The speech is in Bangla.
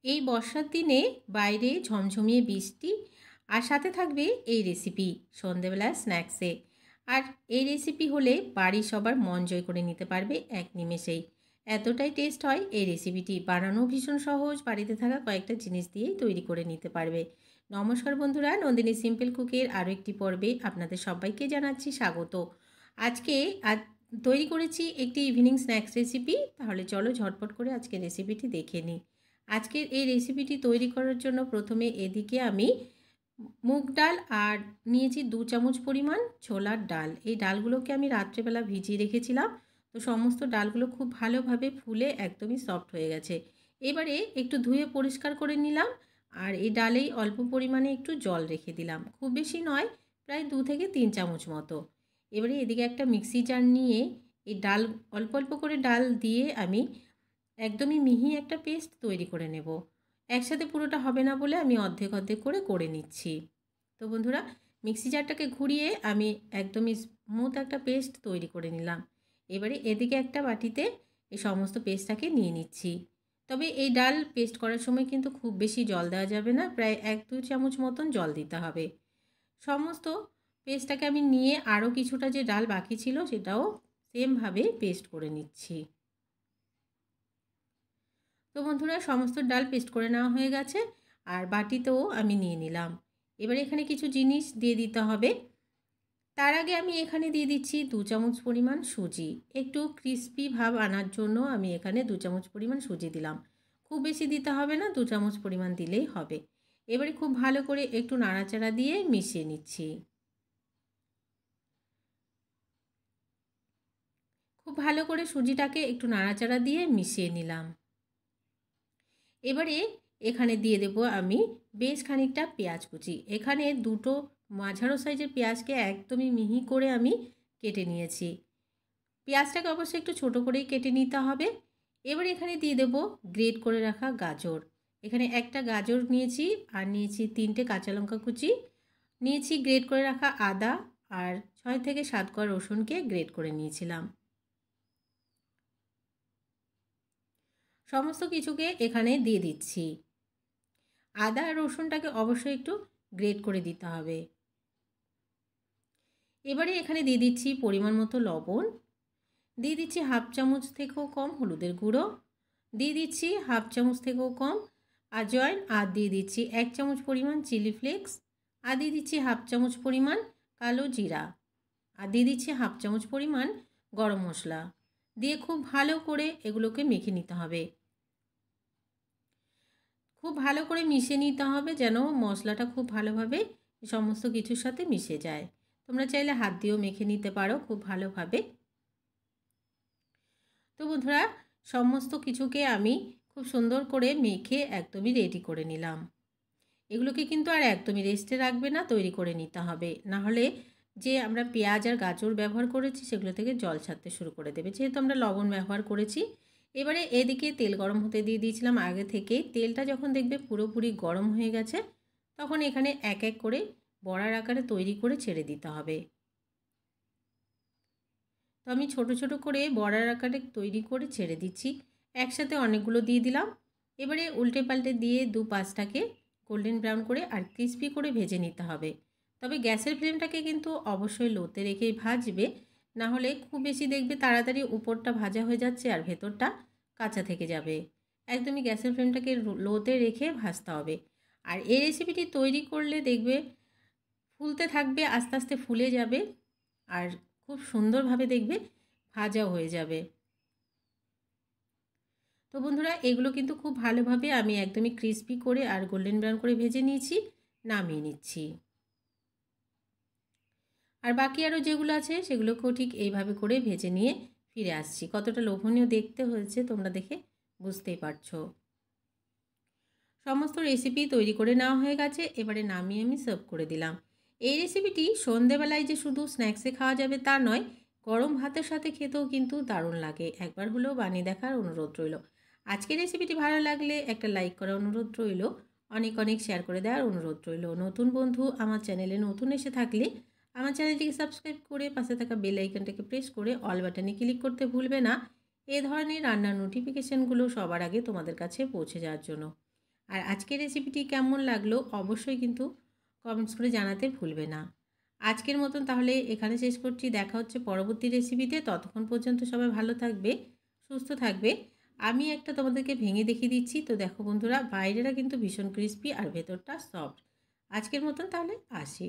এই বর্ষার দিনে বাইরে ঝমঝমিয়ে বৃষ্টি আর সাথে থাকবে এই রেসিপি সন্ধেবেলার স্ন্যাক্সে। আর এই রেসিপি হলে বাড়ির সবার মন জয় করে নিতে পারবে এক নিমেষেই। এতটাই টেস্ট হয় এই রেসিপিটি, বানানো ভীষণ সহজ, বাড়িতে থাকা কয়েকটা জিনিস দিয়েই তৈরি করে নিতে পারবে। নমস্কার বন্ধুরা, নন্দিনী সিম্পল কুকের আরও একটি পর্বে আপনাদের সবাইকে জানাচ্ছি স্বাগত। আজকে তৈরি করেছি একটি ইভিনিং স্ন্যাক্স রেসিপি। তাহলে চলো ঝটপট করে আজকে রেসিপিটি দেখে নিই। আজকের এই রেসিপিটি তৈরি করার জন্য প্রথমে এদিকে আমি মুগ ডাল আর নিয়েছি 2 চামচ পরিমাণ ছোলার ডাল। এই ডালগুলোকে আমি রাত্রেবেলা ভিজিয়ে রেখেছিলাম। তো সমস্ত ডালগুলো খুব ভালোভাবে ফুলে একদমই সফট হয়ে গেছে। এবারে একটু ধুয়ে পরিষ্কার করে নিলাম আর এই ডালেই অল্প পরিমাণে একটু জল রেখে দিলাম, খুব বেশি নয়, প্রায় 2 থেকে 3 চামচ মতো। এবারে এদিকে একটা মিক্সি জার নিয়ে এই ডাল অল্প অল্প করে ডাল দিয়ে আমি একদমই মিহি একটা পেস্ট তৈরি করে নেব। একসাথে পুরোটা হবে না বলে আমি অর্ধেক অর্ধেক করে নিচ্ছি। তো বন্ধুরা, মিক্সি জারটাকে ঘুরিয়ে আমি একদমই স্মুথ একটা পেস্ট তৈরি করে নিলাম। এবারে এদিকে একটা বাটিতে এই সমস্ত পেস্টটাকে নিয়ে নিচ্ছি। তবে এই ডাল পেস্ট করার সময় কিন্তু খুব বেশি জল দেওয়া যাবে না, প্রায় 1-2 চামচ মতন জল দিতে হবে। সমস্ত পেস্টটাকে আমি নিয়ে আরও কিছুটা যে ডাল বাকি ছিল সেটাও সেমভাবে পেস্ট করে নিচ্ছি। তো বন্ধুরা, সমস্ত ডাল পেস্ট করে নেওয়া হয়ে গেছে আর বাটিতেও আমি নিয়ে নিলাম। এবার এখানে কিছু জিনিস দিয়ে দিতে হবে। তার আগে আমি এখানে দিয়ে দিচ্ছি 2 চামচ পরিমাণ সুজি। একটু ক্রিস্পি ভাব আনার জন্য আমি এখানে 2 চামচ পরিমাণ সুজি দিলাম। খুব বেশি দিতে হবে না, 2 চামচ পরিমাণ দিলেই হবে। এবারে খুব ভালো করে একটু নাড়াচাড়া দিয়ে মিশিয়ে নিচ্ছি। খুব ভালো করে সুজিটাকে একটু নাড়াচাড়া দিয়ে মিশিয়ে নিলাম। এবারে এখানে দিয়ে দেব আমি বেশ খানিকটা পেঁয়াজ কুচি। এখানে দুটো মাঝারো সাইজের পেঁয়াজকে একদমই মিহি করে আমি কেটে নিয়েছি। পেঁয়াজটাকে অবশ্যই একটু ছোট করেই কেটে নিতে হবে। এবার এখানে দিয়ে দেব গ্রেট করে রাখা গাজর। এখানে একটা গাজর নিয়েছি আর নিয়েছি 3টে কাঁচা লঙ্কা কুচি, নিয়েছি গ্রেট করে রাখা আদা আর 6 থেকে 7 কোয়া রসুনকে গ্রেট করে নিয়েছিলাম। সমস্ত কিছুকে এখানে দিয়ে দিচ্ছি। আদা আর রসুনটাকে অবশ্যই একটু গ্রেট করে দিতে হবে। এবারে এখানে দিয়ে দিচ্ছি পরিমাণ মতো লবণ, দিয়ে দিচ্ছি 1/2 চামচ থেকেও কম হলুদের গুঁড়ো, দিয়ে দিচ্ছি 1/2 চামচ থেকেও কম আজওয়াইন, আর দিয়ে দিচ্ছি 1 চামচ পরিমাণ চিলি ফ্লেক্স, আর দিয়ে দিচ্ছি 1/2 চামচ পরিমাণ কালো জিরা, আর দিয়ে দিচ্ছি 1/2 চামচ পরিমাণ গরম মশলা। দিয়ে খুব ভালো করে এগুলোকে মেখে নিতে হবে। খুব ভালো করে মিশিয়ে নিতে হবে যেন মশলাটা খুব ভালোভাবে সমস্ত কিছুর সাথে মিশে যায়। তোমরা চাইলে হাত দিয়েও মেখে নিতে পারো খুব ভালোভাবে। তো বন্ধুরা, সমস্ত কিছুকে আমি খুব সুন্দর করে মেখে একদমই রেডি করে নিলাম। এগুলোকে কিন্তু আর একদমই রেস্টে রাখবে না, তৈরি করে নিতে হবে, না হলে যে আমরা পেঁয়াজ আর গাজর ব্যবহার করেছি সেগুলো থেকে জল ছাড়তে শুরু করে দেবে, যেহেতু আমরা লবণ ব্যবহার করেছি। এবারে এদিকে তেল গরম হতে দিয়ে দিয়েছিলাম আগে থেকেই। তেলটা যখন দেখবে পুরোপুরি গরম হয়ে গেছে তখন এখানে এক এক করে বড়ার আকারে তৈরি করে ছেড়ে দিতে হবে। তো আমি ছোট ছোট করে বড়ার আকারে তৈরি করে ছেড়ে দিচ্ছি। একসাথে অনেকগুলো দিয়ে দিলাম। এবারে উল্টে পাল্টে দিয়ে দুপাশটাকে গোল্ডেন ব্রাউন করে আর ক্রিস্পি করে ভেজে নিতে হবে। তবে গ্যাসের ফ্লেমটাকে কিন্তু অবশ্যই লোতে রেখেই ভাজবে, না হলে খুব বেশি দেখবে তাড়াতাড়ি উপরটা ভাজা হয়ে যাচ্ছে আর ভেতরটা কাঁচা থেকে যাবে। একদমই গ্যাসের ফ্লেমটাকে লোতে রেখে ভাজতে হবে। আর এই রেসিপিটি তৈরি করলে দেখবে ফুলতে থাকবে, আস্তে আস্তে ফুলে যাবে আর খুব সুন্দরভাবে দেখবে ভাজাও হয়ে যাবে। তো বন্ধুরা, এগুলো কিন্তু খুব ভালোভাবে আমি একদমই ক্রিস্পি করে আর গোল্ডেন ব্রাউন করে ভেজে নিয়েছি, নামিয়ে নিচ্ছি। আর বাকি আরও যেগুলো আছে সেগুলোকেও ঠিক এইভাবে করে ভেজে নিয়ে ফিরে আসছি। কতটা লোভনীয় দেখতে হয়েছে তোমরা দেখে বুঝতেই পারছো। সমস্ত রেসিপি তৈরি করে নেওয়া হয়ে গেছে। এবারে নামিয়ে আমি সার্ভ করে দিলাম। এই রেসিপিটি সন্ধেবেলায় যে শুধু স্ন্যাক্সে খাওয়া যাবে তা নয়, গরম ভাতের সাথে খেতেও কিন্তু দারুণ লাগে। একবার হলেও বানিয়ে দেখার অনুরোধ রইল। আজকের রেসিপিটি ভালো লাগলে একটা লাইক করার অনুরোধ রইল, অনেক অনেক শেয়ার করে দেওয়ার অনুরোধ রইল। নতুন বন্ধু আমার চ্যানেলে নতুন এসে থাকলে আমার চ্যানেলটিকে সাবস্ক্রাইব করে পাশে থাকা বেল আইকনটাকে প্রেস করে অল বাটনে ক্লিক করতে ভুলবে না, এ ধরনের রান্নার নোটিফিকেশানগুলো সবার আগে তোমাদের কাছে পৌঁছে যাওয়ার জন্য। আর আজকের রেসিপিটি কেমন লাগলো অবশ্যই কিন্তু কমেন্টস করে জানাতে ভুলবে না। আজকের মতন তাহলে এখানে শেষ করছি। দেখা হচ্ছে পরবর্তী রেসিপিতে। ততক্ষণ পর্যন্ত সবাই ভালো থাকবে, সুস্থ থাকবে। আমি একটা তোমাদেরকে ভেঙে দেখিয়ে দিচ্ছি। তো দেখো বন্ধুরা, বাইরেটা কিন্তু ভীষণ ক্রিস্পি আর ভেতরটা সফট। আজকের মতন তাহলে আসি।